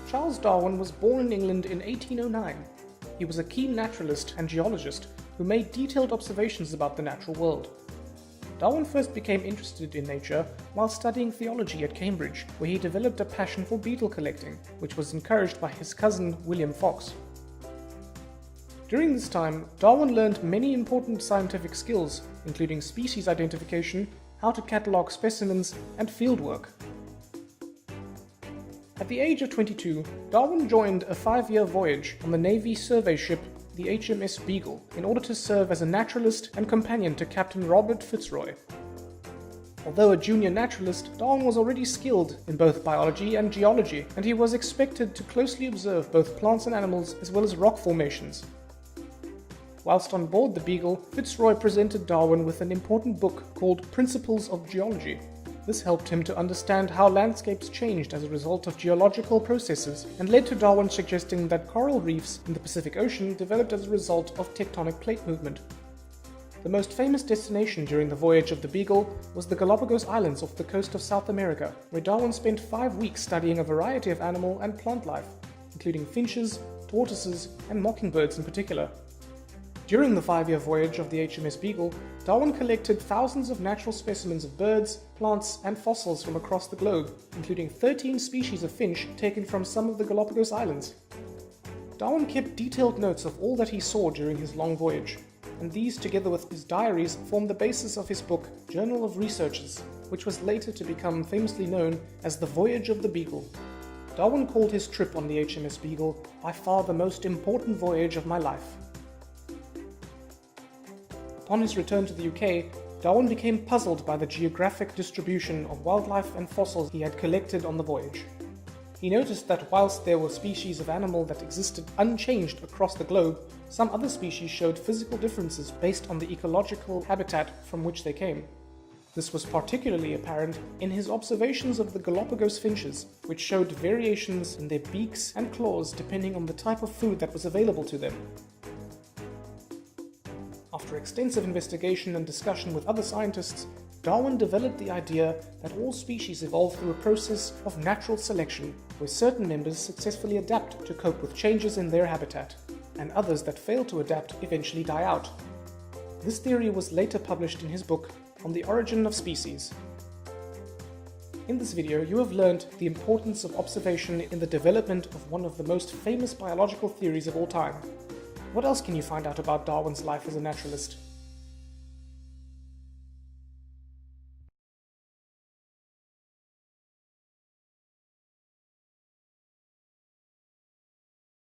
Charles Darwin was born in England in 1809. He was a keen naturalist and geologist who made detailed observations about the natural world. Darwin first became interested in nature while studying theology at Cambridge, where he developed a passion for beetle collecting, which was encouraged by his cousin William Fox. During this time, Darwin learned many important scientific skills, including species identification, how to catalogue specimens, and fieldwork. At the age of 22, Darwin joined a 5-year voyage on the Navy survey ship the HMS Beagle in order to serve as a naturalist and companion to Captain Robert Fitzroy. Although a junior naturalist, Darwin was already skilled in both biology and geology, and he was expected to closely observe both plants and animals as well as rock formations. Whilst on board the Beagle, Fitzroy presented Darwin with an important book called Principles of Geology. This helped him to understand how landscapes changed as a result of geological processes and led to Darwin suggesting that coral reefs in the Pacific Ocean developed as a result of tectonic plate movement. The most famous destination during the voyage of the Beagle was the Galapagos Islands off the coast of South America, where Darwin spent 5 weeks studying a variety of animal and plant life, including finches, tortoises, and mockingbirds in particular. During the 5-year voyage of the HMS Beagle, Darwin collected thousands of natural specimens of birds, plants, and fossils from across the globe, including 13 species of finch taken from some of the Galapagos Islands. Darwin kept detailed notes of all that he saw during his long voyage, and these, together with his diaries, formed the basis of his book, Journal of Researches, which was later to become famously known as The Voyage of the Beagle. Darwin called his trip on the HMS Beagle by far the most important voyage of my life. Upon his return to the UK, Darwin became puzzled by the geographic distribution of wildlife and fossils he had collected on the voyage. He noticed that whilst there were species of animal that existed unchanged across the globe, some other species showed physical differences based on the ecological habitat from which they came. This was particularly apparent in his observations of the Galapagos finches, which showed variations in their beaks and claws depending on the type of food that was available to them. After extensive investigation and discussion with other scientists, Darwin developed the idea that all species evolve through a process of natural selection, where certain members successfully adapt to cope with changes in their habitat, and others that fail to adapt eventually die out. This theory was later published in his book, On the Origin of Species. In this video, you have learned the importance of observation in the development of one of the most famous biological theories of all time. What else can you find out about Darwin's life as a naturalist?